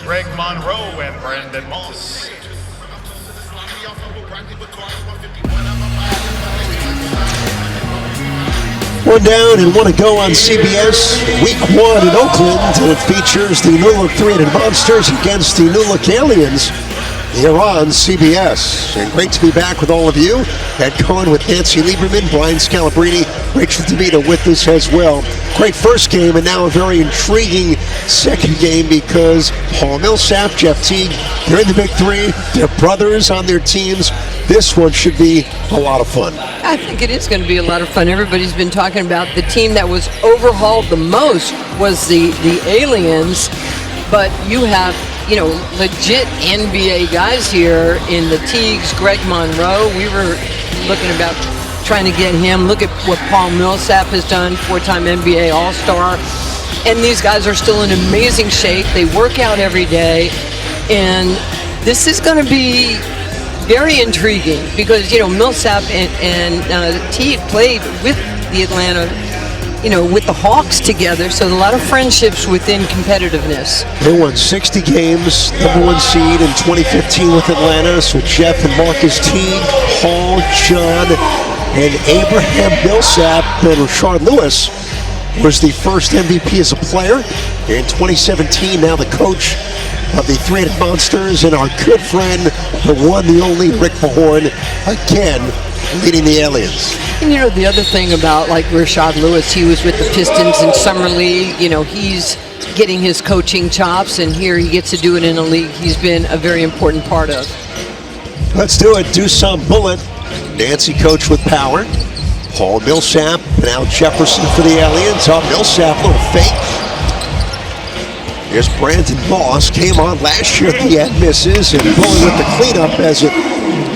Greg Monroe and Brandon Moss. One down and one to go on CBS. Week 1 in Oakland, and it features the New Look three-headed monsters against the New Look aliens here on CBS. And great to be back with all of you. Ed Cohen with Nancy Lieberman, Brian Scalabrine, Rachel DeVito with us as well. Great first game, and now a very intriguing second game because Paul Millsaps, Jeff Teague, they're in the Big Three. They're brothers on their teams. This one should be a lot of fun. I think it is going to be a lot of fun. Everybody's been talking about the team that was overhauled the most was the aliens, but you have, legit NBA guys here in the Teagues. Greg Monroe, we were looking about trying to get him. Look at what Paul Millsaps has done, 4-time NBA All-Star. And these guys are still in amazing shape. They work out every day. And this is going to be very intriguing because, Millsaps and Teague played with the Atlanta, with the Hawks together, so a lot of friendships within competitiveness. They won 60 games, #1 seed in 2015 with Atlanta. So Jeff and Marcus Teague, Paul, John, and Abraham Millsaps, and Rashard Lewis was the first MVP as a player in 2017. Now the coach of the three-headed monsters, and our good friend, the one, the only Rick Mahorn, again leading the aliens. And the other thing about Rashard Lewis, he was with the Pistons in Summer League. He's getting his coaching chops, and here he gets to do it in a league he's been a very important part of. Let's do it. Do some bullet. Nancy coach with power. Paul Millsaps, now Jefferson for the aliens. Oh, Millsaps, little fake. Here's Brandon Moss, came on last year at the end, misses, and pulling with the cleanup as it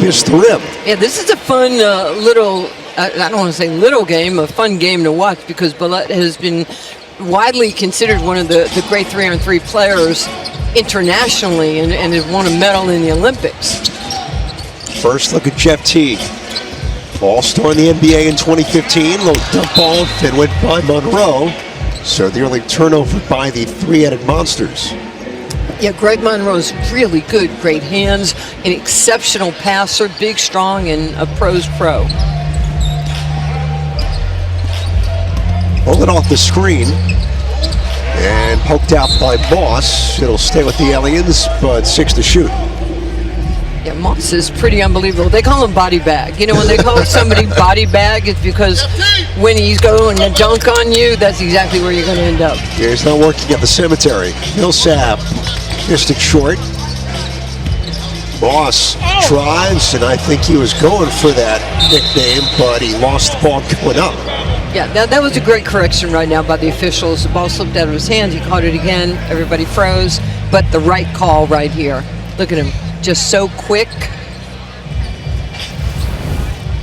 missed the rim. Yeah, this is a fun little, I don't want to say little game, a fun game to watch because Bullet has been widely considered one of the great 3-on-3 players internationally and has won a medal in the Olympics. First look at Jeff Teague. All-star in the NBA in 2015, little dump off and went by Monroe. So the early turnover by the three-headed monsters. Yeah, Greg Monroe's really good, great hands, an exceptional passer, big, strong, and a pro's pro. Pulled it off the screen and poked out by Moss. It'll stay with the aliens, but 6 to shoot. Yeah, Moss is pretty unbelievable. They call him body bag. When they call somebody body bag, it's because when he's going to dunk on you, that's exactly where you're going to end up. Yeah, he's not working at the cemetery. Millsaps missed it short. Moss drives, and I think he was going for that nickname, but he lost the ball going up. Yeah, that was a great correction right now by the officials. The ball slipped out of his hands. He caught it again. Everybody froze, but the right call right here. Look at him. Just so quick.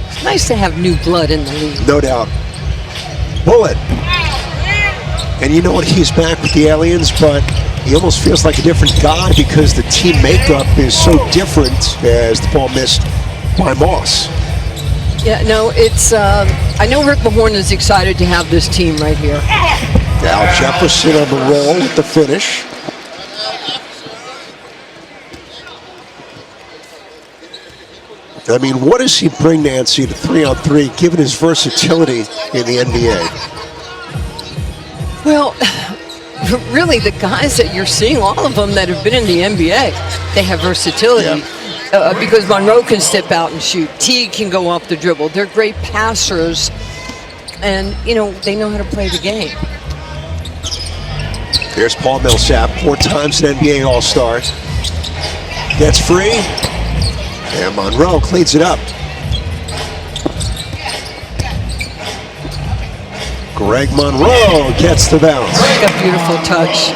It's nice to have new blood in the league. No doubt. Bullet. And you know what? He's back with the aliens, but he almost feels like a different guy because the team makeup is so different as the ball missed by Moss. Yeah, no, it's, I know Rick Mahorn is excited to have this team right here. Now Jefferson on the roll with the finish. I mean, what does he bring, Nancy, to 3-on-3, given his versatility in the NBA? Well, really, the guys that you're seeing, all of them that have been in the NBA, they have versatility. Yeah. Because Monroe can step out and shoot. Teague can go off the dribble. They're great passers, and, they know how to play the game. Here's Paul Millsaps, 4 times an NBA All-Star. Gets free. And Monroe cleans it up. Greg Monroe gets the bounce. A beautiful touch.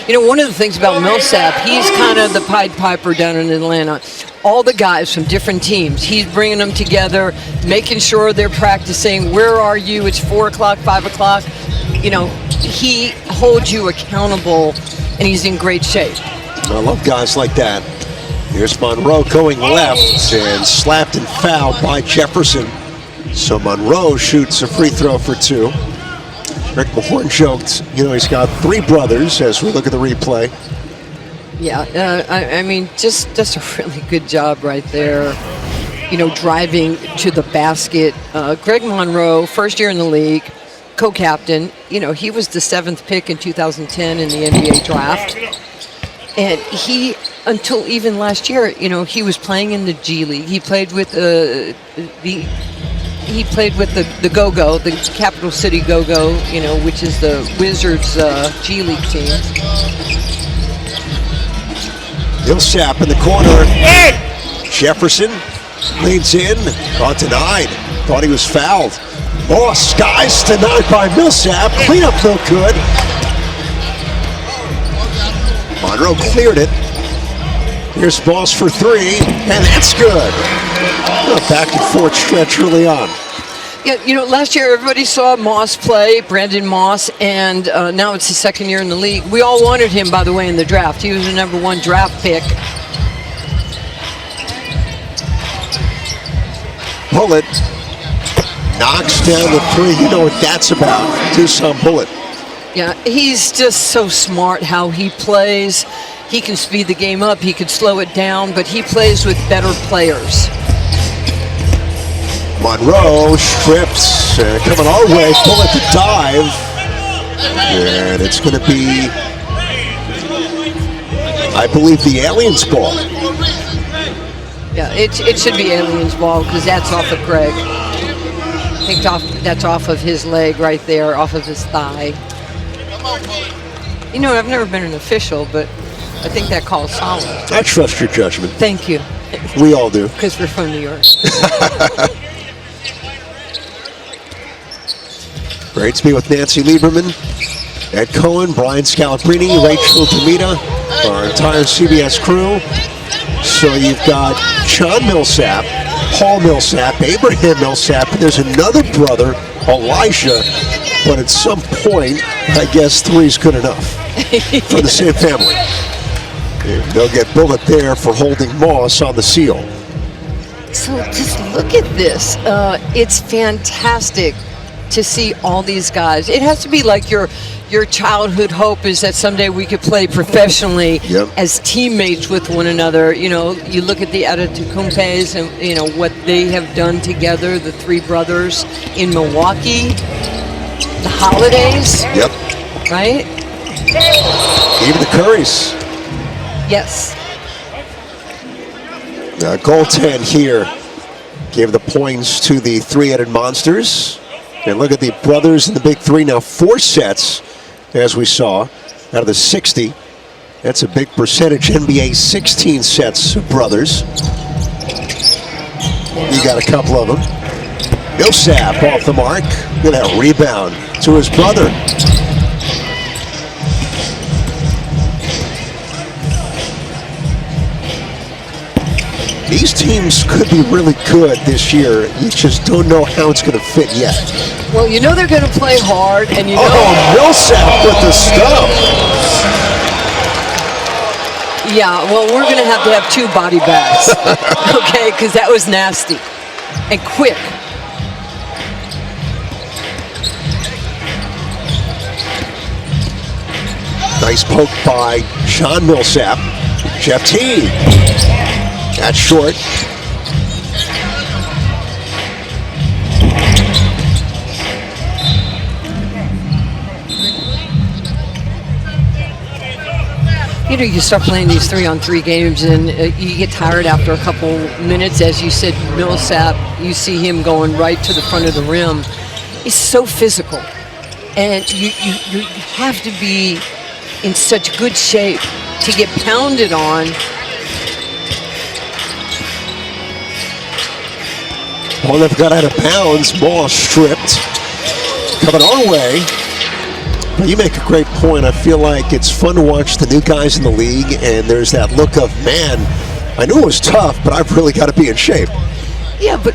One of the things about Millsaps, he's kind of the Pied Piper down in Atlanta. All the guys from different teams, he's bringing them together, making sure they're practicing. Where are you? It's 4 o'clock, 5 o'clock. He holds you accountable, and he's in great shape. I love guys like that. Here's Monroe going left and slapped and fouled by Jefferson. So Monroe shoots a free throw for 2. Rick Mahorn joked, he's got 3 brothers as we look at the replay. Yeah, I mean, just does a really good job right there. You know, driving to the basket. Greg Monroe, first year in the league, co-captain. You know, he was the 7th pick in 2010 in the NBA draft. And he, until even last year, you know, he was playing in the G League. He played with the Go-Go, the Capital City Go-Go, you know, which is the Wizards G League team. Millsap in the corner. Jefferson leans in. Got denied. Thought he was fouled. Moss, skies denied by Millsap. Cleanup no good. Monroe cleared it. Here's Moss for 3, and that's good. A back and forth stretch early on. Yeah, you know, last year everybody saw Moss play, Brandon Moss, and now it's his 2nd year in the league. We all wanted him, by the way, in the draft. He was the #1 draft pick. Bullet knocks down the 3. You know what that's about. Tucson Bullet. Yeah, he's just so smart how he plays. He can speed the game up, he can slow it down, but he plays with better players. Monroe strips, coming our way, Bullet to dive, and it's going to be, I believe, the Aliens ball. Yeah, it should be Aliens ball because that's off of Greg. I think that's off of his leg right there, off of his thigh. You know, I've never been an official, but I think that call's solid. I trust your judgment. Thank you. We all do. Because we're from New York. Great to be with Nancy Lieberman, Ed Cohen, Brian Scalabrini, Rachel Demita, our entire CBS crew. So you've got John Millsap, Paul Millsap, Abraham Millsap, and there's another brother, Elijah, but at some point, I guess 3's good enough for the same family. They'll get Bullet there for holding Moss on the seal. So just look at this. It's fantastic to see all these guys. It has to be like your childhood hope is that someday we could play professionally as teammates with one another. You know, you look at the Adetokumpes and, you know, what they have done together, the 3 brothers in Milwaukee, the Holidays. Yep. Right? Even the Currys. Yes. Goaltend here gave the points to the 3-headed monsters. And look at the brothers in the big 3 now, 4 sets, as we saw, out of the 60. That's a big percentage. NBA 16 sets of brothers. You got a couple of them. Millsap off the mark. Look at that rebound to his brother. These teams could be really good this year. You just don't know how it's going to fit yet. Well, you know they're going to play hard, and you know... Oh, Millsap with the stuff. Yeah, well, we're going to have 2 body bags, okay, because that was nasty and quick. Nice poke by Sean Millsap. Jeff Teague. That's short. You know, you start playing these 3-on-3 games and you get tired after a couple minutes. As you said, Millsap, you see him going right to the front of the rim. He's so physical. And you have to be in such good shape to get pounded on. Ball never got out of bounds. Ball stripped. Coming our way. But you make a great point. I feel like it's fun to watch the new guys in the league, and there's that look of, man, I knew it was tough, but I've really got to be in shape. Yeah, but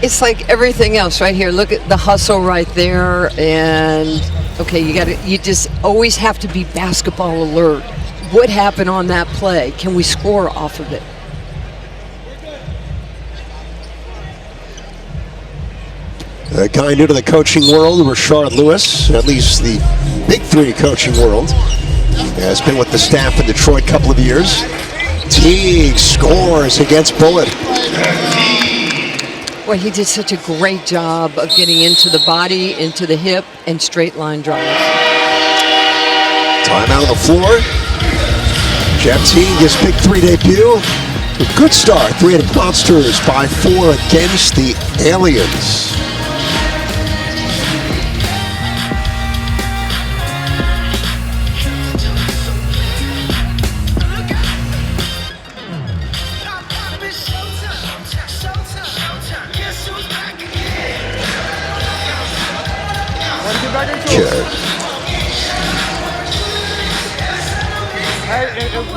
it's like everything else right here. Look at the hustle right there, and okay, you just always have to be basketball alert. What happened on that play? Can we score off of it? A guy new to the coaching world, Rashard Lewis, at least the Big 3 coaching world. Has been with the staff in Detroit a couple of years. Teague scores against Bullitt. Well, he did such a great job of getting into the body, into the hip, and straight line drive. Timeout on the floor. Jeff Teague, his Big 3 debut. A good start. Three-headed Monsters by 4 against the Aliens.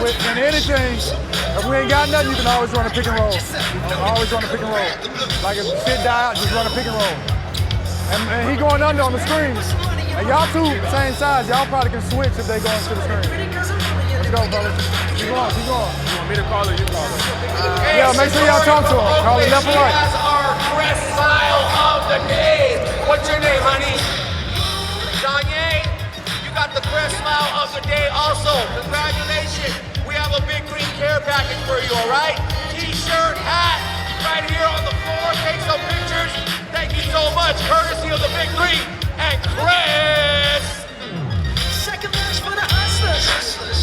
In anything, if we ain't got nothing, you can always run a pick and roll. Always run a pick and roll. Like if shit die out, just run a pick and roll. And he going under on the screens. And y'all two, same size, y'all probably can switch if they go into the screen. Let's go, fellas. Keep going, keep going. You want me to call it, you call it. Yeah, make sure y'all talk to him. Call it left or right. That's our press style of the day. What's your name, honey? Kanye? You got the press smile of the day also. Congratulations. We have a Big Green care package for you, all right? T-shirt, hat, right here on the floor. Take some pictures. Thank you so much. Courtesy of the Big Green and Chris. Second verse for the hustlers,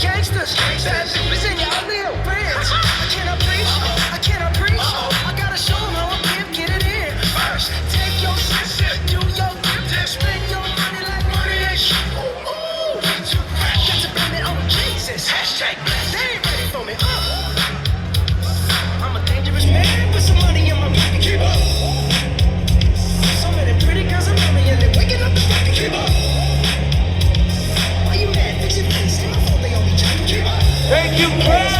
gangsters, bad bitches and y'all little friends. I cannot preach, I cannot preach. I gotta show them how I live, get it in. First, take your shit, do your dip, spend your money like money ain't shit. Ooh, got to blame it on Jesus. Hashtag blessed. They ain't ready for me. I'm a dangerous man with some money in my pocket. Keep up. So many pretty girls around me and they're waking up the fucking keep up. Why you mad? Fix it, please. I thought they only trying to keep up. Thank you, Chris.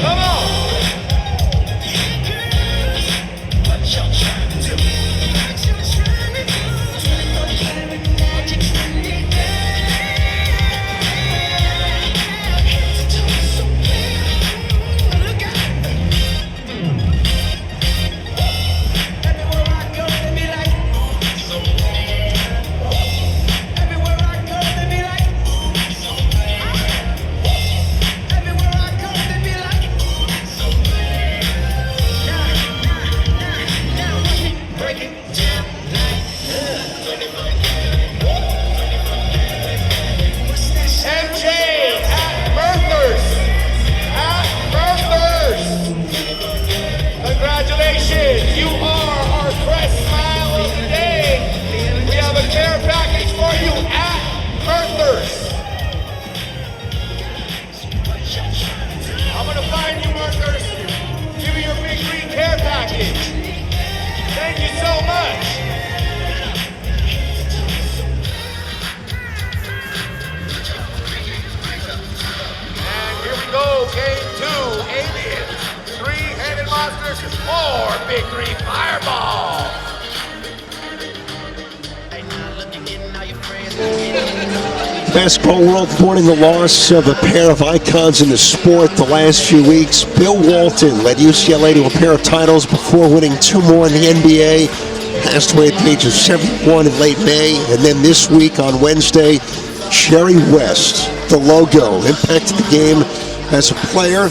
Come on. What y'all trying to do? What y'all trying to do? 24 karat magic Sunday so look out. Everywhere I go, they be like, so everywhere I go, they be like, so everywhere I go, they be like, so now, break it down like, what's that shit? MJ at Berthers. At Berthers. Congratulations. You are our press smile of the day. We have a care package for you at Berthers. I'm going to find you, Berthers. Give me your Big Green care package. Thank you so much. And here we go, game 2, Aliens, three-headed monsters, or Big Green Fireball. Basketball world mourning the loss of a pair of icons in the sport the last few weeks. Bill Walton led UCLA to a pair of titles before winning 2 more in the NBA. Passed away at the age of 71 in late May. And then this week on Wednesday, Jerry West, the logo, impacted the game as a player,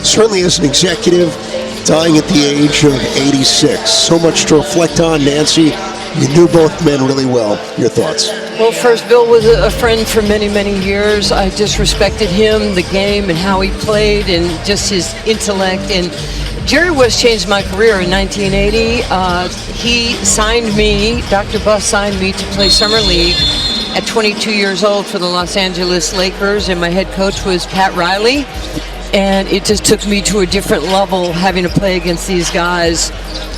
certainly as an executive, dying at the age of 86. So much to reflect on, Nancy. You knew both men really well. Your thoughts? Well, first, Bill was a friend for many, many years. I just respected him, the game, and how he played, and just his intellect. And Jerry West changed my career in 1980. He signed me, Dr. Buff signed me to play Summer League at 22 years old for the Los Angeles Lakers, and my head coach was Pat Riley. And it just took me to a different level having to play against these guys,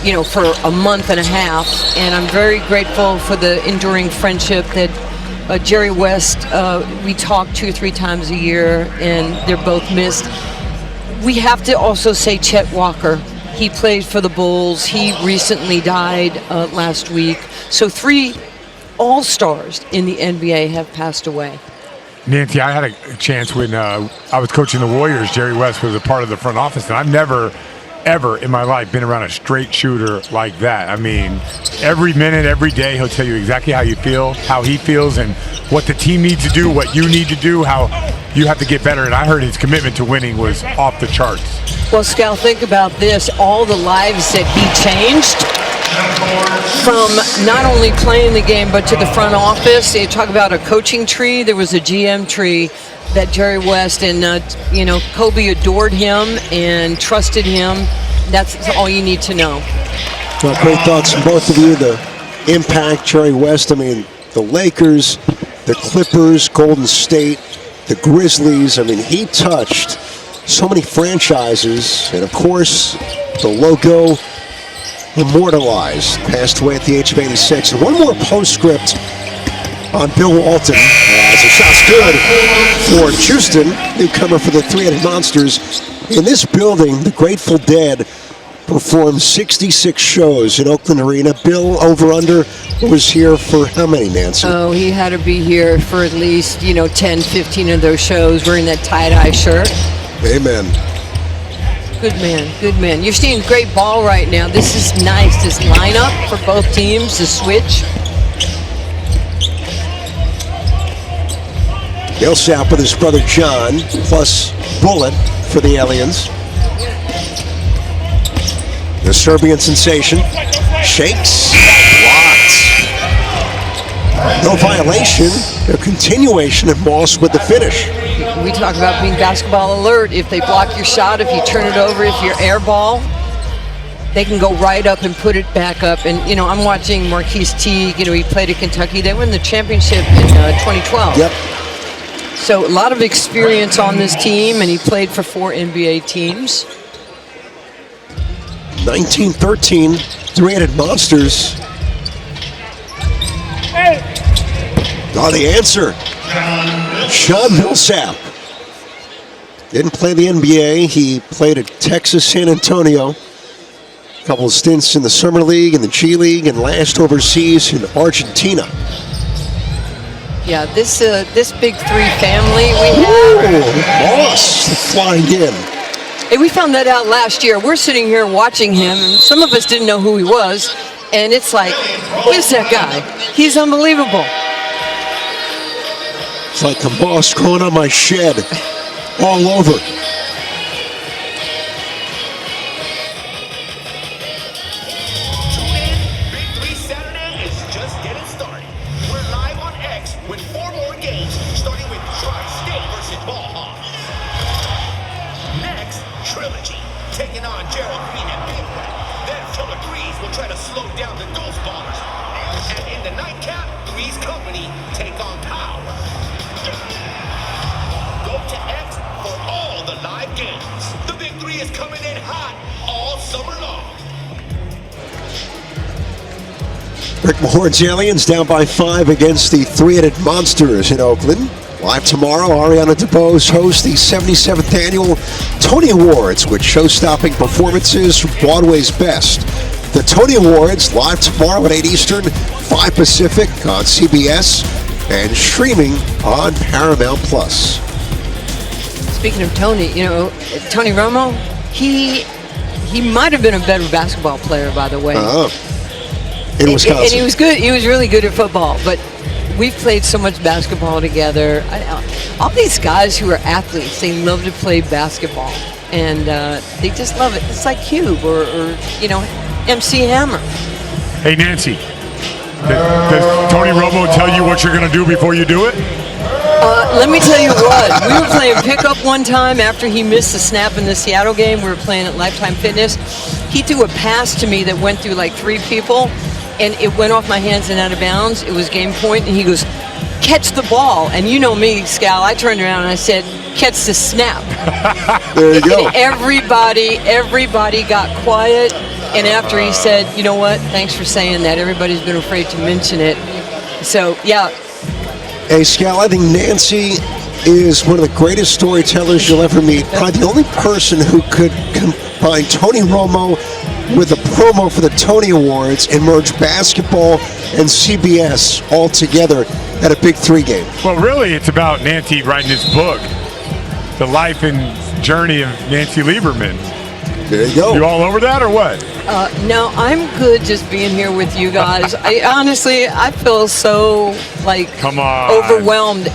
you know, for a month and a half. And I'm very grateful for the enduring friendship that Jerry West, we talk 2 or 3 times a year, and they're both missed. We have to also say Chet Walker. He played for the Bulls. He recently died last week. So 3 all-stars in the NBA have passed away. Nancy, I had a chance when I was coaching the Warriors. Jerry West was a part of the front office, and I've never ever in my life been around a straight shooter like that. I mean, every minute, every day, he'll tell you exactly how you feel, how he feels, and what the team needs to do, what you need to do, how you have to get better. And I heard his commitment to winning was off the charts. Well, Scal, think about this. All the lives that he changed from not only playing the game, but to the front office. You talk about a coaching tree. There was a GM tree that Jerry West and, Kobe adored him and trusted him. That's all you need to know. Well, great thoughts from both of you. The impact, Jerry West, I mean, the Lakers, the Clippers, Golden State, the Grizzlies. I mean, he touched so many franchises. And, of course, the logo immortalized. Passed away at the age of 86. And one more postscript on Bill Walton. As a shot's good for Houston, newcomer for the Three-Headed Monsters. In this building, the Grateful Dead performed 66 shows in Oakland Arena. Bill, over-under, was here for how many, Nancy? Oh, he had to be here for at least, 10, 15 of those shows wearing that tie-dye shirt. Amen. Good man, good man. You're seeing great ball right now. This is nice, this lineup for both teams, the switch. Millsaps with his brother John, plus Bullet for the Aliens. The Serbian sensation shakes, blocked. No violation, a continuation of Moss with the finish. We talk about being basketball alert. If they block your shot, if you turn it over, if you're air ball, they can go right up and put it back up. And, I'm watching Marquise Teague. He played at Kentucky. They won the championship in 2012. Yep. So a lot of experience on this team, and he played for 4 NBA teams. 1913, Three-Headed Monsters are the answer. Sean Millsap didn't play the NBA. He played at Texas San Antonio. A couple of stints in the Summer League and the G League, and last overseas in Argentina. Yeah, this Big Three family we have. Moss flying in. Hey, we found that out last year. We're sitting here watching him, and some of us didn't know who he was. And it's like, who is that guy? He's unbelievable. It's like the moss growing on my shed all over. Big 3 Saturday is just getting started. We're live on X with 4 more games, starting with Tri-State versus Ball Hawks. Next, Trilogy, taking on Gerald Green and Big Red. Then Killer Threes will try to slow down the Ghost Ballers. And in the nightcap, Threes Company take on Power. Go to X for all the live games. The Big 3 is coming in hot all summer long. Rick Mahorn's Aliens down by 5 against the Three-Headed Monsters in Oakland. Live tomorrow, Ariana DeBose hosts the 77th annual Tony Awards with show-stopping performances from Broadway's best. The Tony Awards live tomorrow at 8 Eastern, 5 Pacific on CBS and streaming on Paramount Plus. Speaking of Tony, Tony Romo, he might have been a better basketball player, by the way. In Wisconsin. And he was good. He was really good at football, but we've played so much basketball together. All these guys who are athletes, they love to play basketball, and they just love it. It's like Cube or MC Hammer. Hey, Nancy, does Tony Romo tell you what you're going to do before you do it? Let me tell you what. We were playing pickup one time after he missed the snap in the Seattle game. We were playing at Lifetime Fitness. He threw a pass to me that went through like 3 people, and it went off my hands and out of bounds. It was game point, and he goes, "Catch the ball." And you know me, Scal. I turned around and I said, "Catch the snap." There you go. And everybody got quiet. And after he said, "You know what? Thanks for saying that." Everybody's been afraid to mention it. So, yeah. Hey, Scal, I think Nancy is one of the greatest storytellers you'll ever meet. Probably the only person who could combine Tony Romo with a promo for the Tony Awards and merge basketball and CBS all together at a Big 3 game. Well, really, it's about Nancy writing this book, The Life and Journey of Nancy Lieberman. There you go. You all over that or what? No, I'm good just being here with you guys. I feel so Come on. overwhelmed.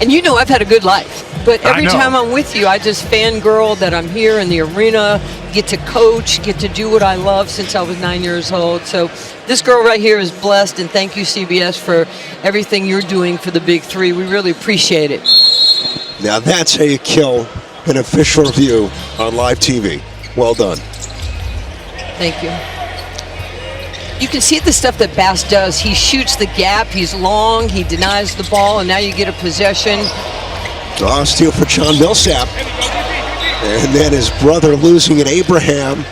And you know I've had a good life. But I every know. time I'm with you, I just fangirl that I'm here in the arena, get to coach, get to do what I love since I was 9 years old. So this girl right here is blessed, and thank you, CBS, for everything you're doing for the Big Three. We really appreciate it. Now that's how you kill an official review on live TV. Well done. Thank you. You can see the stuff that Bass does. He shoots the gap, he's long, he denies the ball, and now you get a possession. Steal for John Millsap. And then his brother losing at Abraham.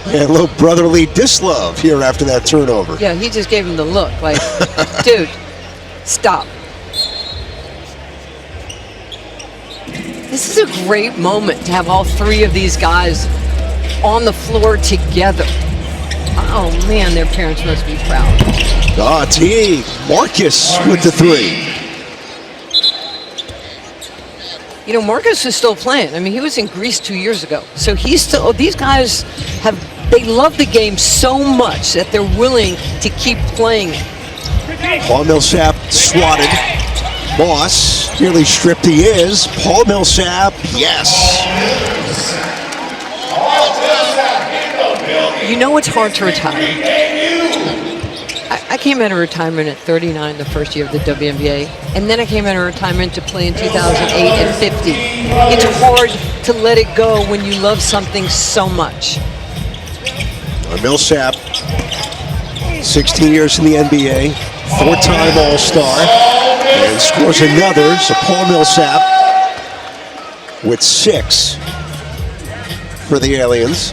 And a little brotherly dislove here after that turnover. Yeah, he just gave him the look, like, dude, stop. This is a great moment to have all three of these guys on the floor together. Oh man, their parents must be proud. Teague, Marcus with the three. You know, Marcus is still playing. I mean, he was in Greece 2 years ago. So he's still, these guys they love the game so much that they're willing to keep playing it. Paul Millsap swatted. Moss nearly stripped he is. Paul Millsap, yes. You know it's hard to retire. I came out of retirement at 39 the first year of the WNBA, and then I came out of retirement to play in 2008 and 50. It's hard to let it go when you love something so much. Millsap, 16 years in the NBA, four-time All-Star, and scores another. So Paul Millsap with 6 for the Aliens.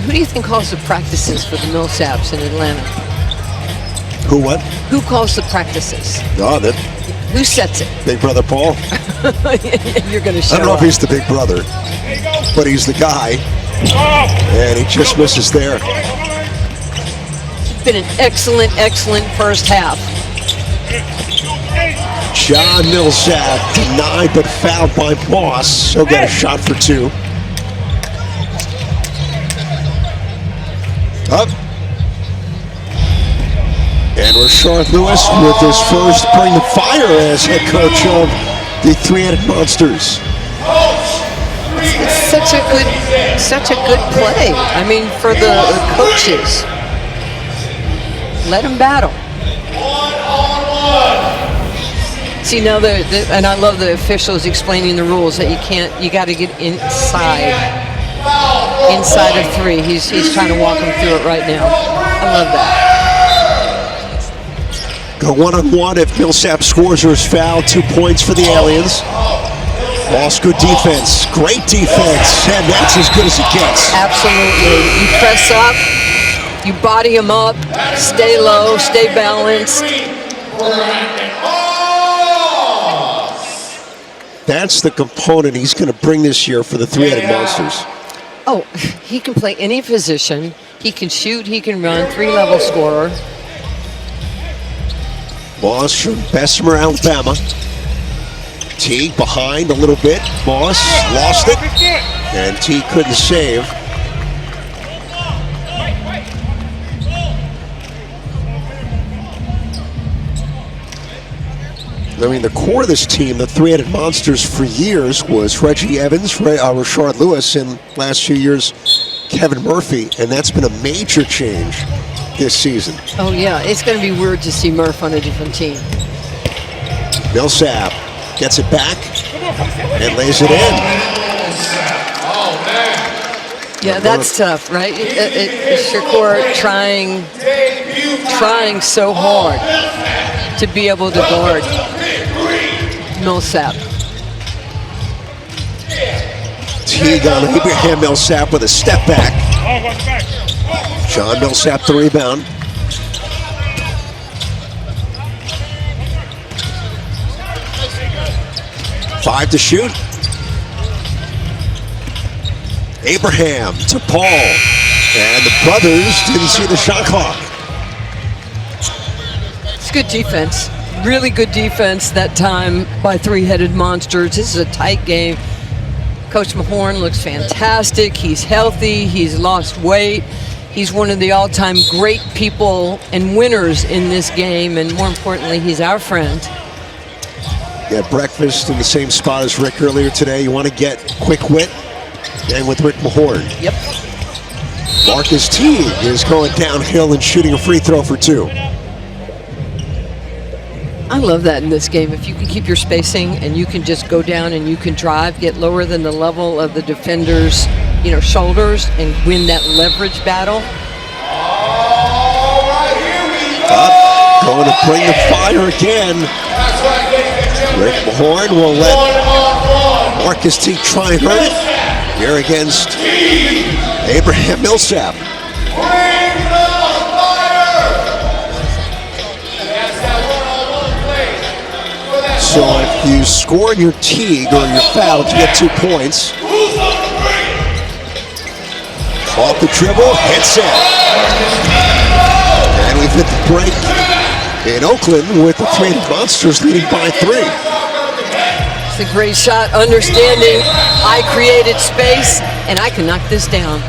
Who do you think calls the practices for the Millsaps in Atlanta? Who what? Who calls the practices? That Who sets it? Big Brother Paul. You're going to show I don't know up. if he's the big brother, but he's the guy. And he just misses there. It's been an excellent, excellent first half. John Millsap denied but fouled by Moss. He'll get a shot for 2. Up. And Rashard Lewis with his first bring the fire as head coach of the three-headed Monsters. It's such a good play. I mean, for the coaches, let them battle. See now, and I love the officials explaining the rules that you got to get inside of 3. He's trying to walk them through it right now. I love that. Go one-on-one if Millsap scores or is fouled. 2 points for the Aliens. Moss, good defense. Great defense. And that's as good as it gets. Absolutely. You press up, you body him up, stay low, stay balanced. That's the component he's going to bring this year for the three-headed Monsters. Oh, he can play any position. He can shoot, he can run, 3-level scorer. Moss from Bessemer, Alabama. Teague behind a little bit. Moss lost it. And Teague couldn't save. I mean, the core of this team, the three-headed Monsters for years, was Reggie Evans, Rashard Lewis, and last few years, Kevin Murphy. And that's been a major change this season. Oh yeah, it's going to be weird to see Murph on a different team. Millsap gets it back and lays it in. Yeah, that's tough, right? Shakur trying so hard to be able to guard Millsap. Teague on Abraham Millsap with a step back. John Millsap the rebound. Five to shoot. Abraham to Paul. And the brothers didn't see the shot clock. It's good defense. Really good defense that time by three-headed Monsters. This is a tight game. Coach Mahorn looks fantastic. He's healthy. He's lost weight. He's one of the all-time great people and winners in this game, and more importantly, he's our friend. You had breakfast in the same spot as Rick earlier today. You want to get quick wit? And with Rick Mahorn. Yep. Marcus Teague is going downhill and shooting a free throw for 2. I love that in this game. If you can keep your spacing and you can just go down and you can drive, get lower than the level of the defender's, shoulders and win that leverage battle. Up, going to bring the fire again. Rick Mahorn will let Marcus Teague try and hurt it. Here against Abraham Millsap. So if you score your Teague or your foul, you get 2 points. Off the dribble, hits it. And we've hit the break in Oakland with the three-headed Monsters leading by 3. It's a great shot, understanding I created space and I can knock this down.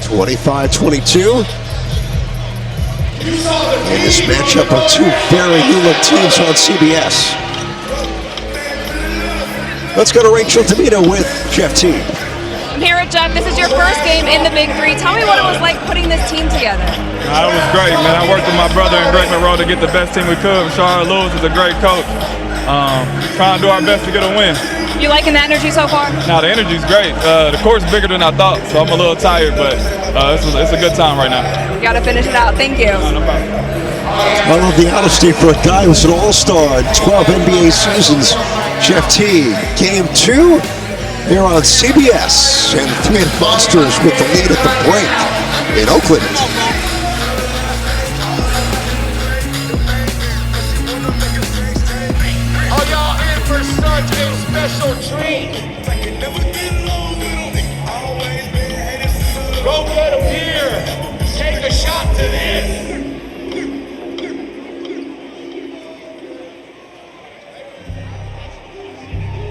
25-22. In this matchup of 2 very new look teams on CBS. Let's go to Rachel Tomito with Jeff Teague. I'm here with Jeff. This is your first game in the Big 3. Tell me what it was like putting this team together. It was great, man. I worked with my brother in Greg Monroe to get the best team we could. Charlotte Lewis is a great coach. Trying to do our best to get a win. You liking the energy so far? Now, the energy's great. The court's bigger than I thought, so I'm a little tired, but it's a good time right now. You got to finish it out. Thank you. No problem. I love the honesty for a guy who's an all-star in 12 NBA seasons. Jeff Teague, game 2 here on CBS, and the three-headed Monsters with the lead at the break in Oakland. Are y'all in for such a special treat? Go get a beer. Take a shot to this.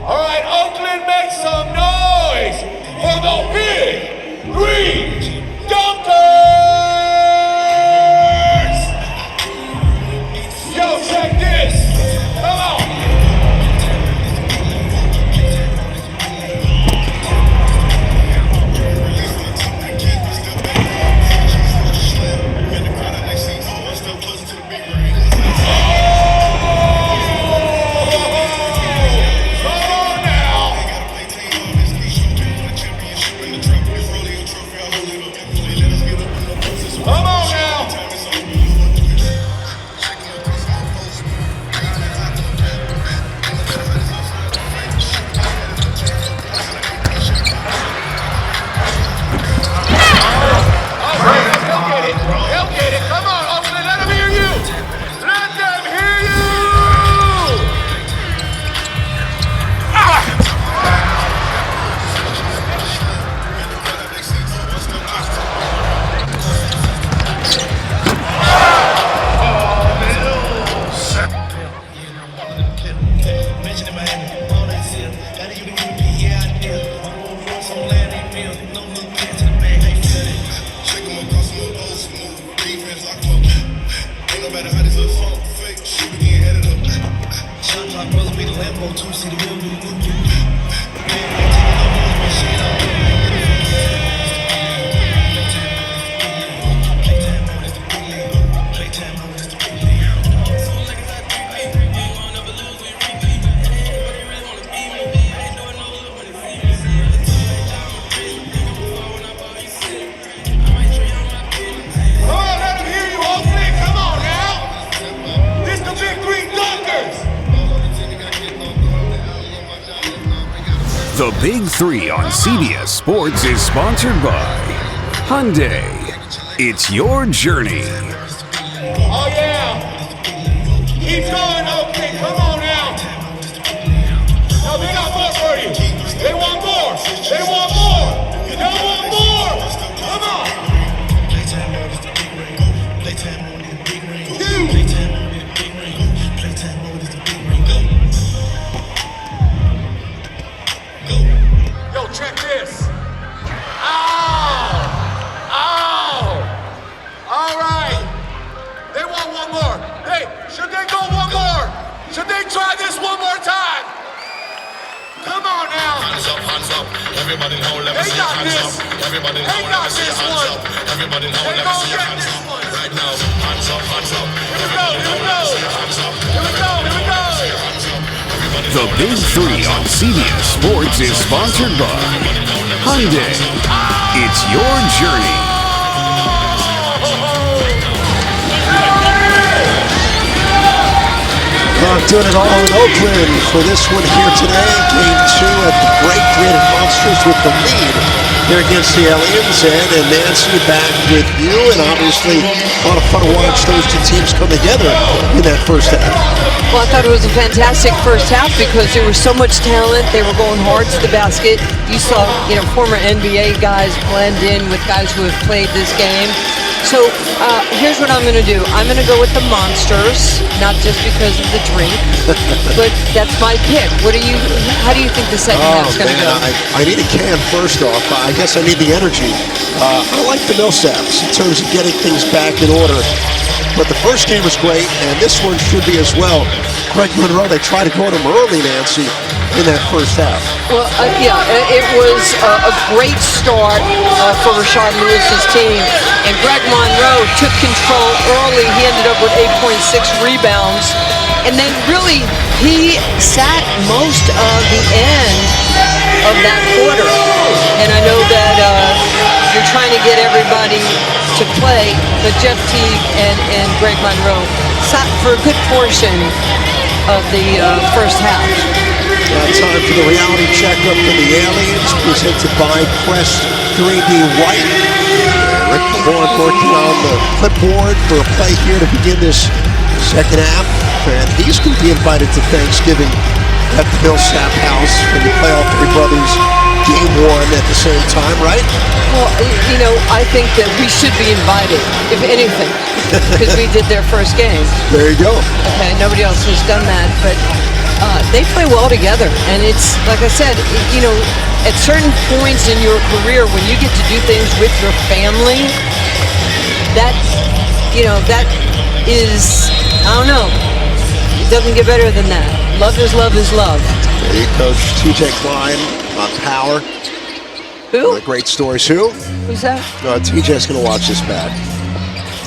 All right, Oakland, make some noise for the Big 3 Dunkers! Yo, check this. Come on. The Big 3 on CBS Sports is sponsored by Hyundai. It's your journey. Oh, yeah. Keep going, Oakland. Come on now. No, they got more for you. They want more. They want more. They want more. Come on. on now. Hands up. Everybody now, let me They see got your hands this. up. Everybody now, They let got me see your this hands one. up. Everybody now, They let me gon' see your get hands this up. one. Right now, hands up. Here we go. Here we go. The Big Three on CBS Sports is sponsored by Hyundai. It's your journey. Doing it all in Oakland for this one here today. Game 2 at the BIG3 Monsters with the lead here against the Aliens. Ed and Nancy back with you. And obviously a lot of fun to watch those two teams come together in that first half. Well, I thought it was a fantastic first half because there was so much talent. They were going hard to the basket. You saw, former NBA guys blend in with guys who have played this game. So here's what I'm going to do. I'm going to go with the Monsters, not just because of the drink, but that's my pick. How do you think the second half's going to go? I need a can first off. I guess I need the energy. I like the Millsaps in terms of getting things back in order. But the first game was great, and this one should be as well. Greg Monroe, they tried to go to him early, Nancy, in that first half. Well, it was a great start for Rashard Lewis's team, and Greg Monroe took control early. He ended up with 8.6 rebounds, and then really he sat most of the end of that quarter. And I know that you're trying to get everybody to play, but Jeff Teague and Greg Monroe sat for a good portion of the first half. Time for the reality checkup for the Aliens, presented by Crest 3D White. Rick Bourne working on the clipboard for a play here to begin this second half, and he's going to be invited to Thanksgiving at the Millsap house when you play all three brothers game one at the same time, right? Well, I think that we should be invited, if anything, because we did their first game. There you go. Okay, nobody else has done that, but they play well together. And it's, like I said, at certain points in your career, when you get to do things with your family, that is, I don't know, it doesn't get better than that. Love is love is love. There you coach TJ Klein on Power. Who? One of the great stories. Who? Who's that? TJ's going to watch this back.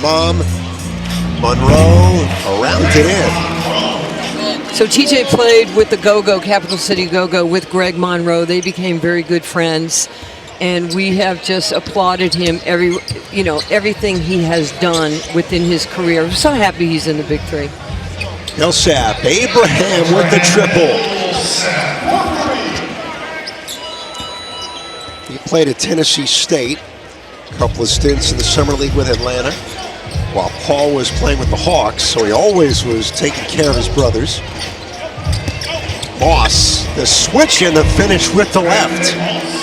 Mom, Monroe, around it in. So TJ played with the Go-Go, Capital City Go-Go, with Greg Monroe. They became very good friends, and we have just applauded him everything he has done within his career. I'm so happy he's in the Big Three. Millsap, Abraham with the triple. He played at Tennessee State, a couple of stints in the Summer League with Atlanta, while Paul was playing with the Hawks, so he always was taking care of his brothers. Moss, the switch and the finish with the left.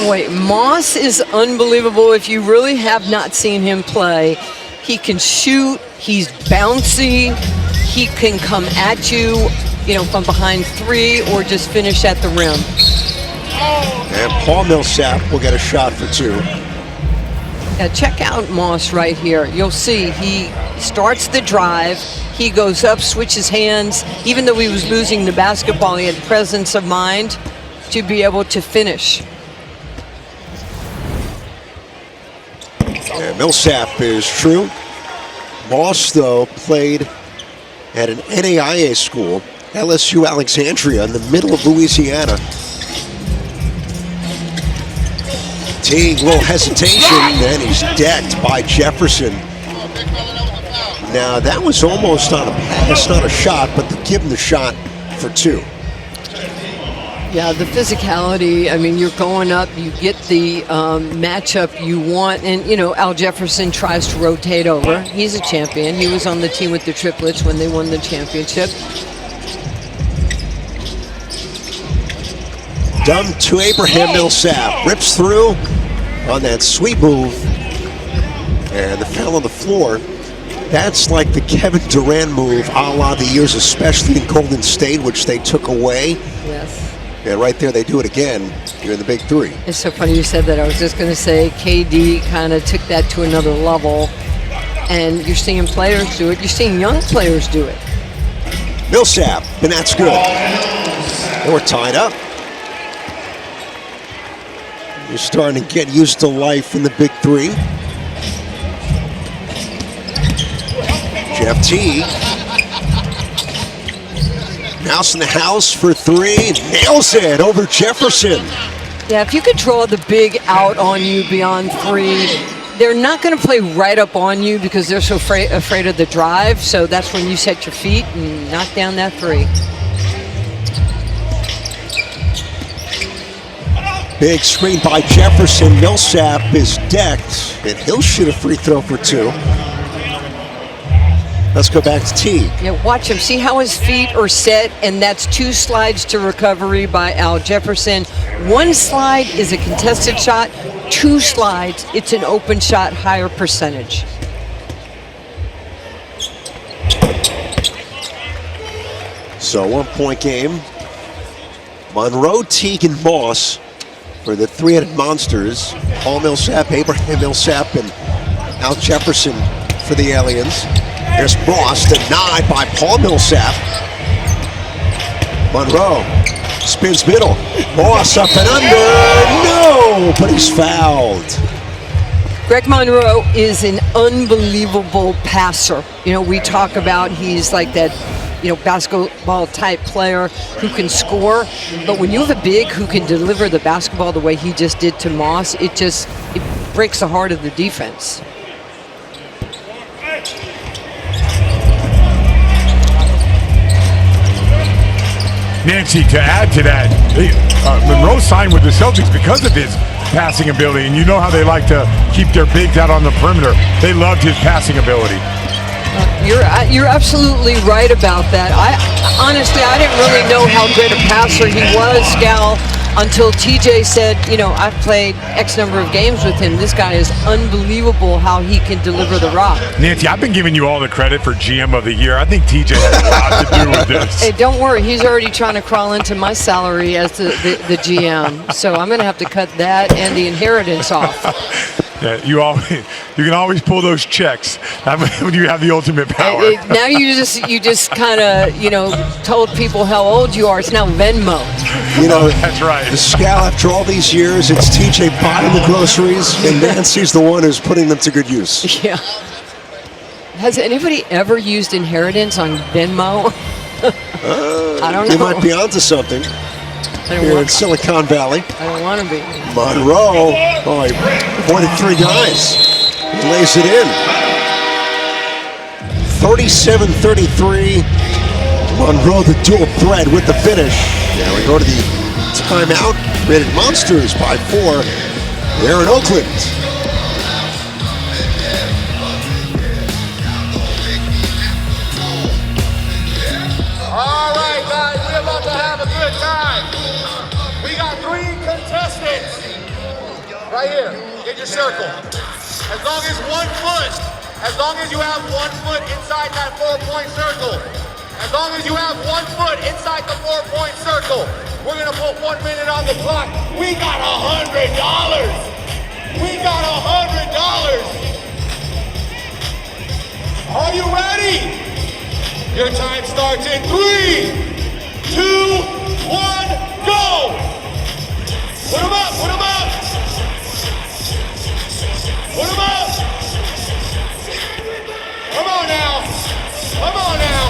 Boy, Moss is unbelievable. If you really have not seen him play, he can shoot, he's bouncy, he can come at you, from behind three or just finish at the rim. And Paul Millsap will get a shot for two. Now check out Moss right here. You'll see he starts the drive, he goes up, switches hands. Even though he was losing the basketball, he had presence of mind to be able to finish. And Millsap is true. Moss, though, played at an NAIA school, LSU Alexandria, in the middle of Louisiana. Teague, little hesitation, and he's decked by Jefferson. Now, that was almost on a pass, not a shot, but they give him the shot for two. Yeah, the physicality, you're going up, you get the matchup you want, and, Al Jefferson tries to rotate over. He's a champion. He was on the team with the triplets when they won the championship. Dumb to Abraham Millsap, rips through on that sweet move, and the foul on the floor. That's like the Kevin Durant move, a la the years, especially in Golden State, which they took away. Yes. And right there, they do it again here in the Big Three. It's so funny you said that. I was just going to say KD kind of took that to another level, and you're seeing players do it. You're seeing young players do it. Millsap, and that's good. And we're tied up. You're starting to get used to life in the Big Three. Jeff Teague. Mouse in the house for three. Nails it over Jefferson. Yeah, if you could draw the big out on you beyond three, they're not going to play right up on you because they're so afraid of the drive. So that's when you set your feet and knock down that three. Big screen by Jefferson. Millsap is decked, and he'll shoot a free throw for two. Let's go back to Teague. Yeah, watch him. See how his feet are set, and that's 2 slides to recovery by Al Jefferson. 1 slide is a contested shot. 2 slides, it's an open shot, higher percentage. So 1-point game. Monroe, Teague, and Moss for the three-headed monsters. Paul Millsap, Abraham Millsap, and Al Jefferson for the aliens. There's Moss denied by Paul Millsap. Monroe spins middle. Moss up and under. No, but he's fouled. Greg Monroe is an unbelievable passer. You know, we talk about he's like that, you know, basketball type player who can score, but when you have a big who can deliver the basketball the way he just did to Moss, it breaks the heart of the defense. Nancy, to add to that, Monroe signed with the Celtics because of his passing ability, and you know how they like to keep their bigs out on the perimeter. They loved his passing ability. You're absolutely right about that. Honestly, I didn't really know how great a passer he was, Gal, until TJ said, you know, I've played X number of games with him. This guy is unbelievable how he can deliver the rock. Nancy, I've been giving you all the credit for GM of the year. I think TJ has a lot to do with this. Hey, don't worry. He's already trying to crawl into my salary as the GM. So I'm going to have to cut that and the inheritance off. Yeah, you can always pull those checks when you have the ultimate power. Now you just kind of, you know, told people how old you are. It's now Venmo. You know, that's right. The Scal, after all these years, it's TJ buying the groceries, and Nancy's the one who's putting them to good use. Yeah. Has anybody ever used inheritance on Venmo? I don't know. You might be onto something. Here in Silicon Valley. I don't want to be. Monroe, he pointed 3 guys. He lays it in. 37-33. Monroe, the dual threat with the finish. Now we go to the timeout. Rated Monsters by 4. They're in Oakland. All right, guys, we're about to have a good time. We got 3 contestants right here in your circle. As long as you have 1 foot inside that 4-point circle, as long as you have 1 foot inside the 4-point circle, we're gonna put 1 minute on the clock. We got $100. We got $100. Are you ready? Your time starts in 3, 2, 1, go! Put 'em up, put 'em up! Put 'em up! Come on now! Come on now!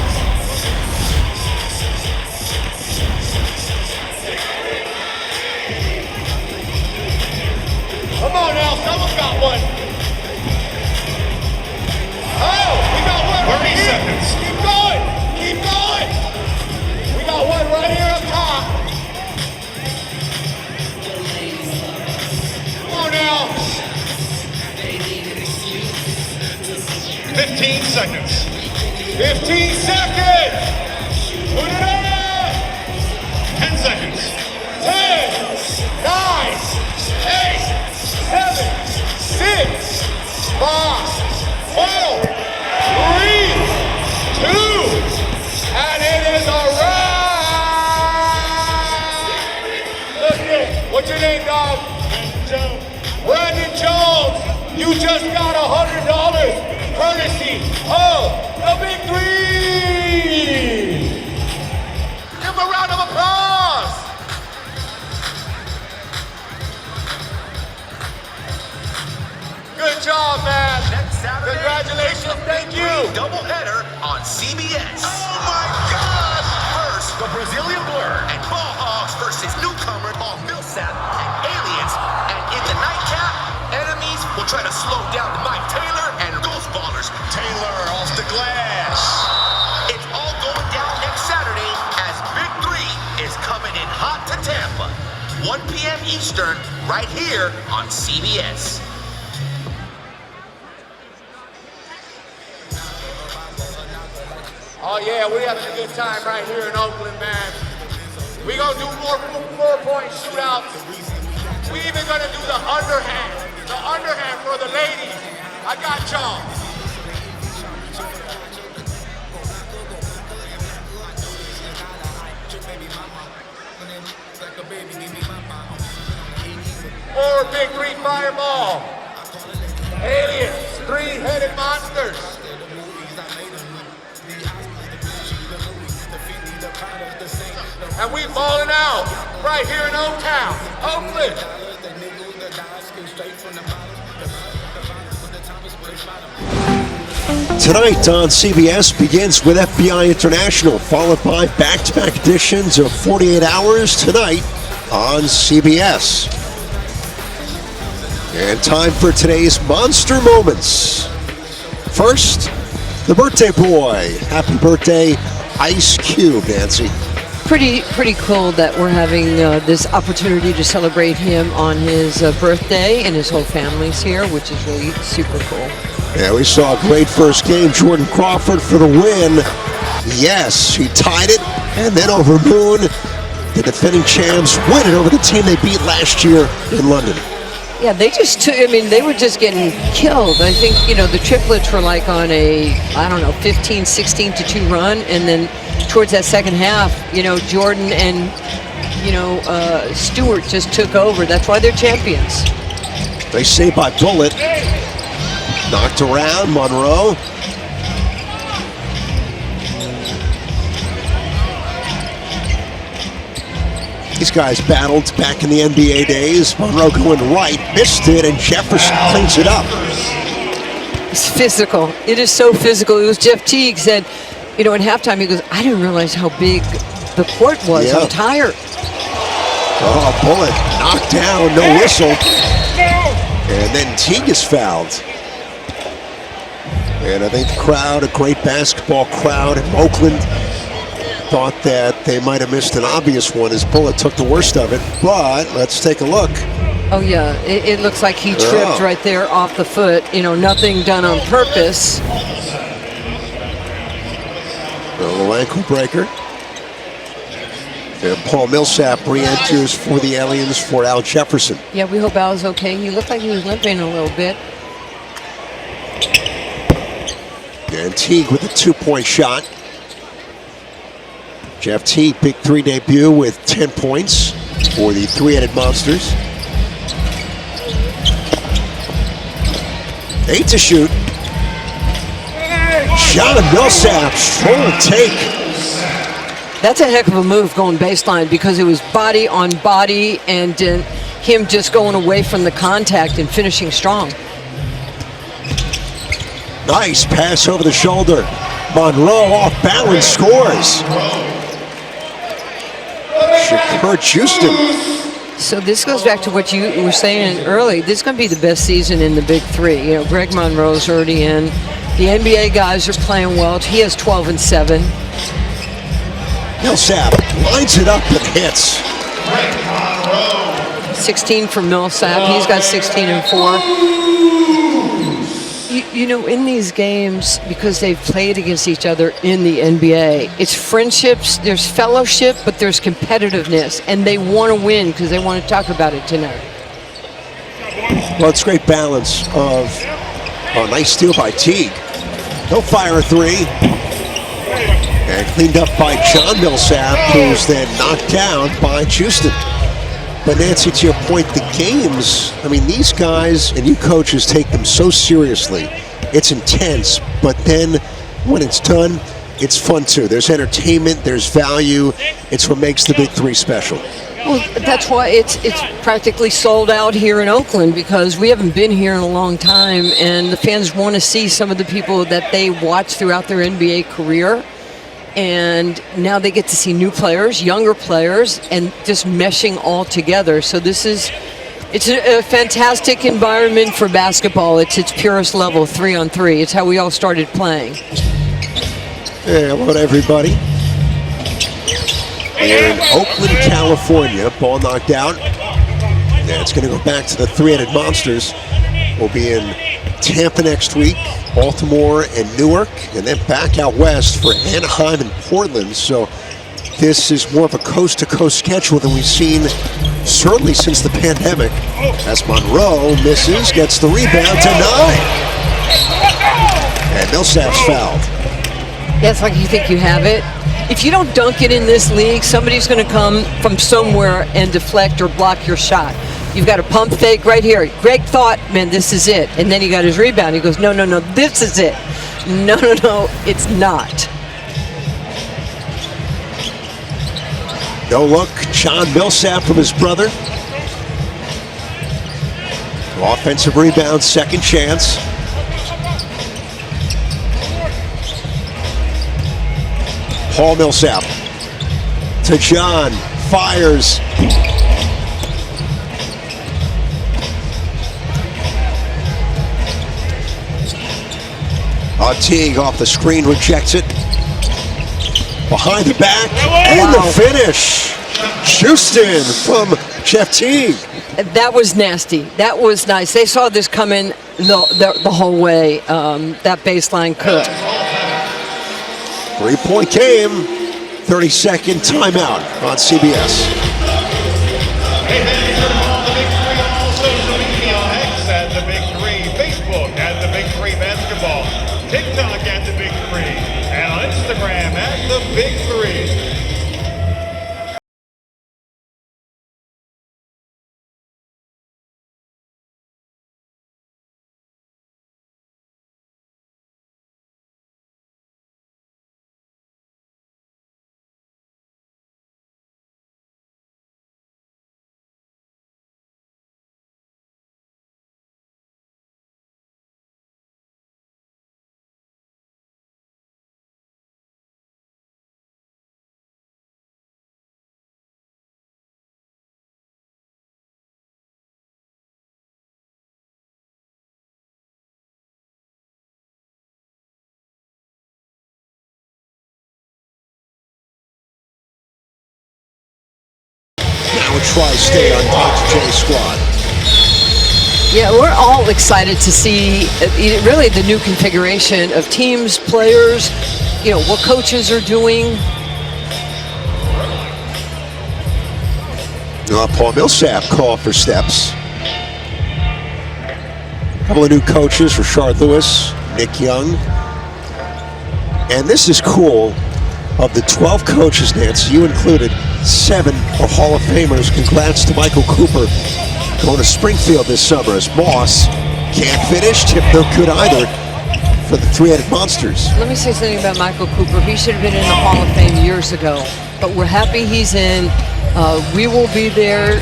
Come on now, someone's got one! Oh, we got one! 30 seconds. Keep going! Keep going! We got one right here up top. Come on now. 15 seconds. 15 seconds! Put it on! 10 seconds. 10, 9, 8, 7, 6, 5, 4, 3, 2, and it is a wrap! Look it. What's your name, dog? Brandon Jones. You just got $100 courtesy of the Big 3. Give him a round of applause. Congratulations, thank you. Doubleheader on CBS. Oh my God! First, the Brazilian Blur and Ball Hogs versus newcomer on Millsaps and Aliens. And in the nightcap, enemies will try to slow down Mike Taylor and Ghost Ballers. Taylor off the glass. It's all going down next Saturday as Big 3 is coming in hot to Tampa. 1 p.m. Eastern, right here on CBS. Oh yeah, we're having a good time right here in Oakland, man. We gonna do more 4-point shootouts. We even gonna do the underhand for the ladies. I got y'all. Or Big 3 Fireball. Aliens, 3-headed monsters. And we balling out right here in Oaktown, Oakland. Tonight on CBS begins with FBI International, followed by back-to-back editions of 48 Hours tonight on CBS. And time for today's Monster Moments. First, the birthday boy. Happy birthday, Ice Cube, Nancy. Pretty cool that we're having this opportunity to celebrate him on his birthday, and his whole family's here, which is really super cool. Yeah, we saw a great first game. Jordan Crawford for the win. Yes, he tied it, and then over Moon, the defending champs win it over the team they beat last year in London. Yeah, they just took, they were just getting killed. I think, the triplets were like on a, 15, 16-2 run, and then towards that second half, Jordan and, Stewart just took over. That's why they're champions. They say by bullet. Knocked around, Monroe. These guys battled back in the NBA days. Monroe going right, missed it, and Jefferson cleans it up. It's physical. It is so physical. It was Jeff Teague said, at halftime, he goes, I didn't realize how big the court was. Yeah. I'm tired. Oh, bullet. Knocked down, no whistle. And then Teague is fouled. And I think the crowd, a great basketball crowd in Oakland, thought that they might have missed an obvious one as Bullet took the worst of it. But let's take a look. Oh, yeah. It looks like he tripped right there off the foot. Nothing done on purpose. A little ankle breaker. And Paul Millsap re-enters for the Aliens for Al Jefferson. Yeah, we hope Al's okay. He looked like he was limping a little bit. And Teague with a 2-point shot. Jeff Teague, Big 3 debut with 10 points for the 3-headed Monsters. 8 to shoot. Shot of Millsaps, full take. That's a heck of a move going baseline because it was body on body and him just going away from the contact and finishing strong. Nice pass over the shoulder. Monroe off balance scores. Kurt Houston. So this goes back to what you were saying early. This is going to be the best season in the Big 3. Greg Monroe's already in. The NBA guys are playing well. He has 12 and 7. Millsap lines it up and hits. 16 for Millsap. He's got 16 and 4. In these games, because they've played against each other in the NBA, it's friendships, there's fellowship, but there's competitiveness, and they want to win because they want to talk about it tonight. Well, it's great balance of a nice steal by Teague. He'll fire a 3. And cleaned up by John Millsap, who's then knocked down by Houston. But Nancy, to your point, the games, these guys and you coaches take them so seriously. It's intense, but then when it's done, it's fun too. There's entertainment, there's value. It's what makes the Big 3 special. Well, that's why it's practically sold out here in Oakland, because we haven't been here in a long time, and the fans want to see some of the people that they watch throughout their NBA career. And now they get to see new players, younger players, and just meshing all together. So it's a fantastic environment for basketball. It's its purest level, 3-on-3. It's how we all started playing. Hey, hello to everybody. In Oakland, California, ball knocked out. Yeah, it's going to go back to the three-headed monsters. We'll be in Tampa next week, Baltimore and Newark, and then back out west for Anaheim and Portland. So this is more of a coast-to-coast schedule than we've seen certainly since the pandemic. As Monroe misses, gets the rebound to 9. And Millsaps fouled. Yeah, it's like you think you have it. If you don't dunk it in this league, somebody's going to come from somewhere and deflect or block your shot. You've got a pump fake right here. Greg thought, man, this is it. And then he got his rebound. He goes, no, this is it. No, it's not. No look, John Millsap from his brother. Offensive rebound, second chance. Paul Millsap to John, fires. Teague off the screen, rejects it. Behind the back, and the finish. Houston from Jeff Teague. That was nasty. That was nice. They saw this coming the whole way, that baseline cooked. 3-point game, 30-second timeout on CBS. Hey, thank you for all the Big 3 on social media. X at the Big 3, Facebook at the Big 3 Basketball, TikTok at the Big 3, and on Instagram at the Big 3. Now a tri-state on Dr. J squad. Yeah, we're all excited to see really the new configuration of teams, players, what coaches are doing. Paul Millsap called for steps. A couple of new coaches, Rashard Lewis, Nick Young. And this is cool. Of the 12 coaches, Nancy, you included, 7 are Hall of Famers. Congrats to Michael Cooper going to Springfield this summer as Moss can't finish. Tip no good either for the three-headed monsters. Let me say something about Michael Cooper. He should have been in the Hall of Fame years ago, but we're happy he's in. We will be there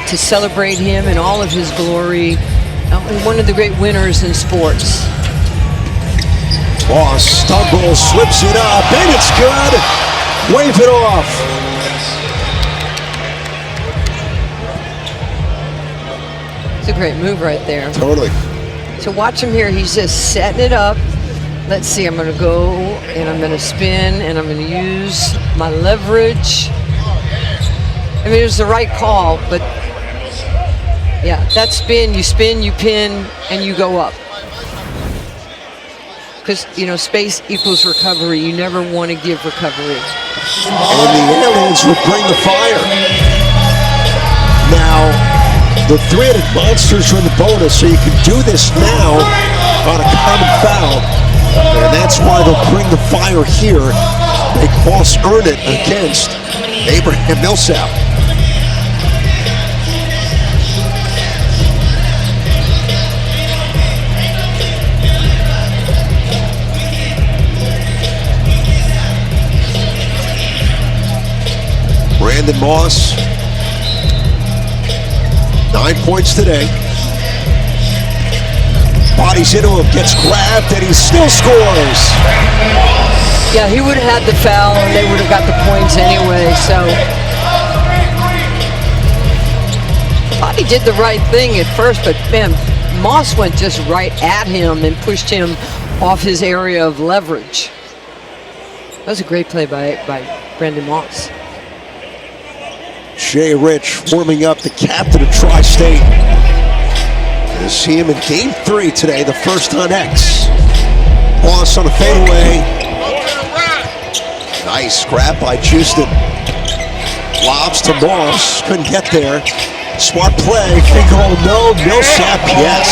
to celebrate him in all of his glory. One of the great winners in sports. Moss stumbles, slips it up, and it's good. Wave it off. It's a great move right there. Totally. So watch him here. He's just setting it up. Let's see. I'm going to go and I'm going to spin and I'm going to use my leverage. I mean, it was the right call, but yeah, that spin, you pin, and you go up. Because, space equals recovery. You never want to give recovery. And the aliens will bring the fire. Now, the three-headed monsters are in the bonus, so you can do this now on a common foul. And that's why they'll bring the fire here. They cross earn it against Abraham Millsap. Brandon Moss points today. Bodies into him, gets grabbed, and he still scores. Yeah, he would have had the foul, and they would have got the points anyway, so. Thought he did the right thing at first, but man, Moss went just right at him and pushed him off his area of leverage. That was a great play by Brandon Moss. Jay Rich warming up, the captain of Tri-State. Gonna see him in game 3 today, the first on X. Moss on a fadeaway. Nice grab by Houston. Lobs to Moss, couldn't get there. Smart play, finger roll, no, Millsaps, yes.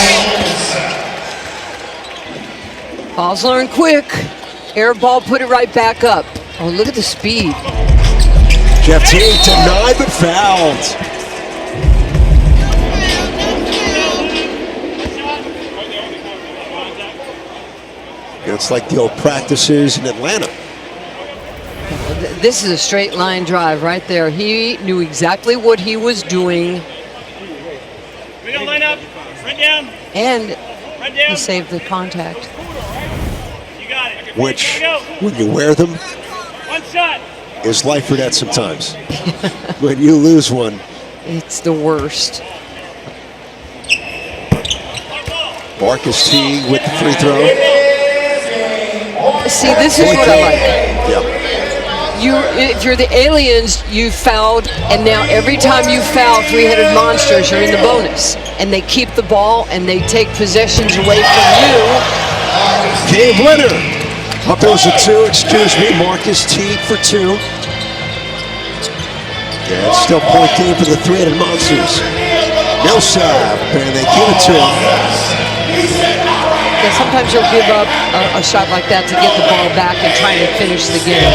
Balls learn quick. Air ball, put it right back up. Oh, look at the speed. Jeff Teague denied but fouled. It's like the old practices in Atlanta. This is a straight line drive right there. He knew exactly what he was doing. We gonna line up, right down. And right down. he saved the contact. You got it. Which, when you wear them, One shot. is life or death sometimes. When you lose one. It's the worst. Marcus Teague with the free throw. See, this is what I like. Yeah. If you're the Aliens, you fouled, and now every time you foul three-headed monsters, you're in the bonus. And they keep the ball, and they take possessions away from you. Game winner. Up there was a 2, excuse me. Marcus Teague for 2. Yeah, it's still point game for the three-headed monsters. Millsaps, and they give it to him. Yeah, sometimes you'll give up a shot like that to get the ball back and try to finish the game.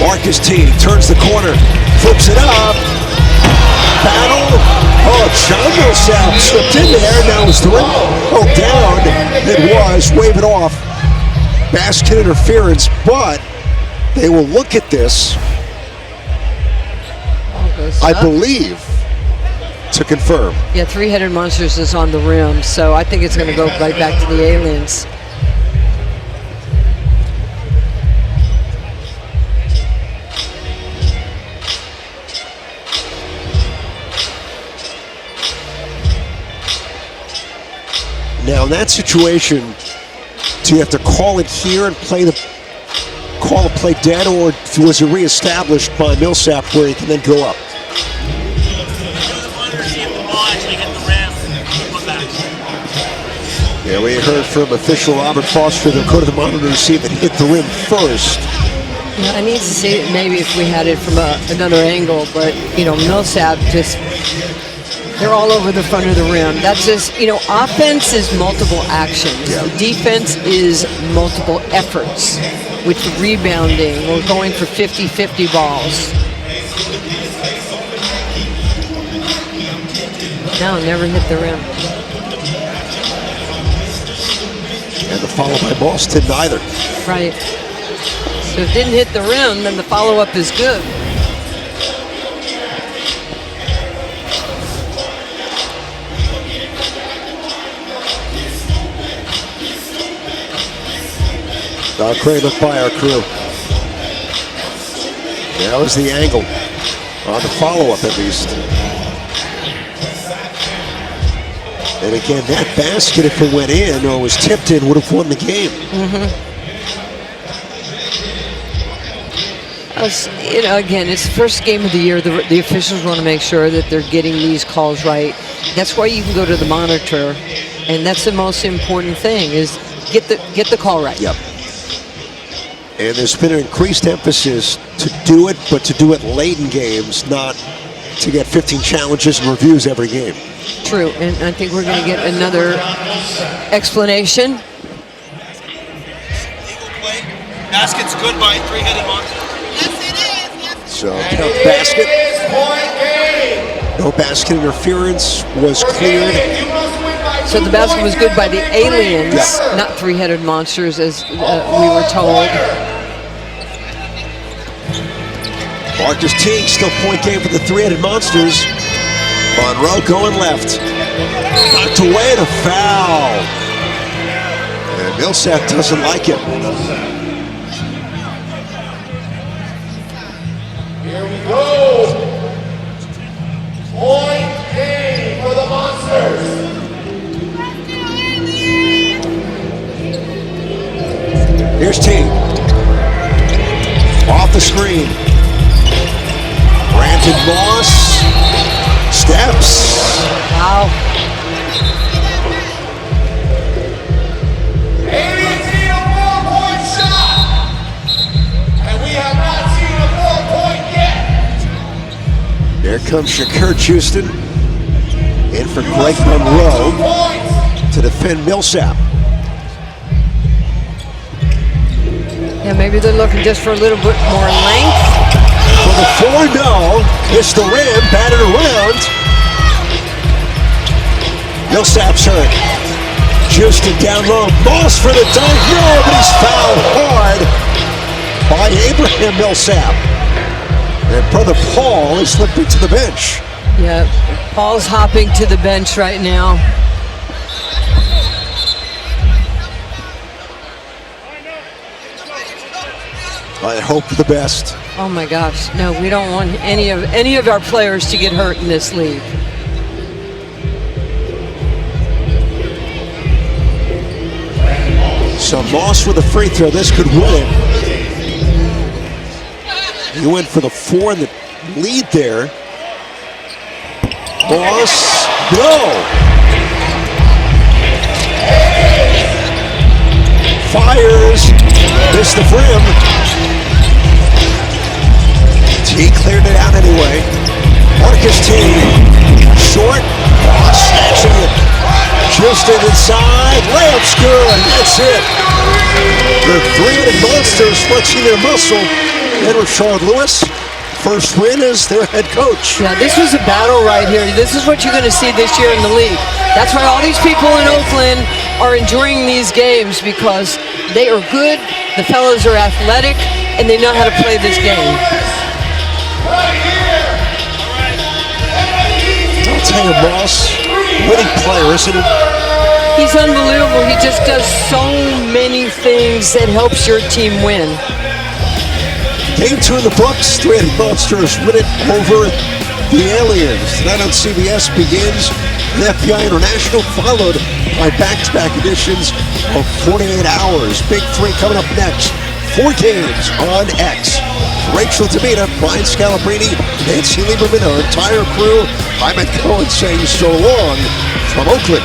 Marcus Teague turns the corner, flips it up. Battle. Oh, John Millsaps slipped in there. Now it's the rim. Oh, down. It was. Wave it off. Basket interference, but they will look at this, I believe, to confirm. Yeah, three-headed monsters is on the rim, so I think it's going to go right back to the Aliens. Now in that situation, do you have to call it here and call a play dead, or was it reestablished by Millsaps where he can then go up? Yeah, we heard from official Robert Foster. They'll go to the monitor to see if it hit the rim first. Yeah, I need to see it maybe if we had it from another angle, but Millsaps just. They're all over the front of the rim. That's just, offense is multiple actions. Yeah. Defense is multiple efforts with rebounding or going for 50-50 balls. No, never hit the rim. And the follow by Boston, neither. Right. So if it didn't hit the rim, then the follow-up is good. Great look by our crew. That was the angle on the follow-up, at least. And again, that basket, if it went in or was tipped in, would have won the game. Again, it's the first game of the year. The officials want to make sure that they're getting these calls right. That's why you can go to the monitor, and that's the most important thing: is get the call right. Yep. And there's been an increased emphasis to do it, but to do it late in games, not to get 15 challenges and reviews every game. True, and I think we're going to get another explanation. Basket's good by three-headed monster. So, basket. No basket interference was cleared. So the basket was good by the aliens, not three-headed monsters, as we were told. Marcus Teague still point game for the three-headed monsters. Monroe going left. Knocked away to foul. And Millsap doesn't like it. Here we go. Point game for the Monsters. Here's Teague. Off the screen. Brandon Moss. Steps. Wow. Aliens need a 4-point shot. And we have not seen a 4-point yet. There comes Shakur Houston. In for Greg Monroe to defend Millsap. Yeah, maybe they're looking just for a little bit more length. For the 4, no. It's the rim, batted around. Millsap's hurt. Houston down low. Moss for the dunk. No, but he's fouled hard by Abraham Millsap. And brother Paul is slipping to the bench. Yeah, Paul's hopping to the bench right now. I hope for the best. Oh my gosh, no, we don't want any of our players to get hurt in this league. So Moss with a free throw. This could win it. He went for the 4 in the lead there. Moss, no. Fires, missed the rim. Teague cleared it out anyway. Marcus Teague, short, snatching it. Houston inside, layup's good, that's it. The three-headed monsters flexing their muscle. And Rashard Lewis, first win as their head coach. Yeah, this was a battle right here. This is what you're going to see this year in the league. That's why all these people in Oakland are enjoying these games, because they are good, the fellas are athletic, and they know how to play this game. I'll tell you, Moss, winning player, isn't he? He's unbelievable. He just does so many things that helps your team win. Game 2 in the books. Three-headed monsters win it over the aliens. Tonight on CBS begins the FBI International, followed by back-to-back editions of 48 Hours. Big 3 coming up next. 4 games on X. Rachel Demita, Brian Scalabrine, Nancy Lieberman, our entire crew. I'm Ed Cohen saying so long from Oakland.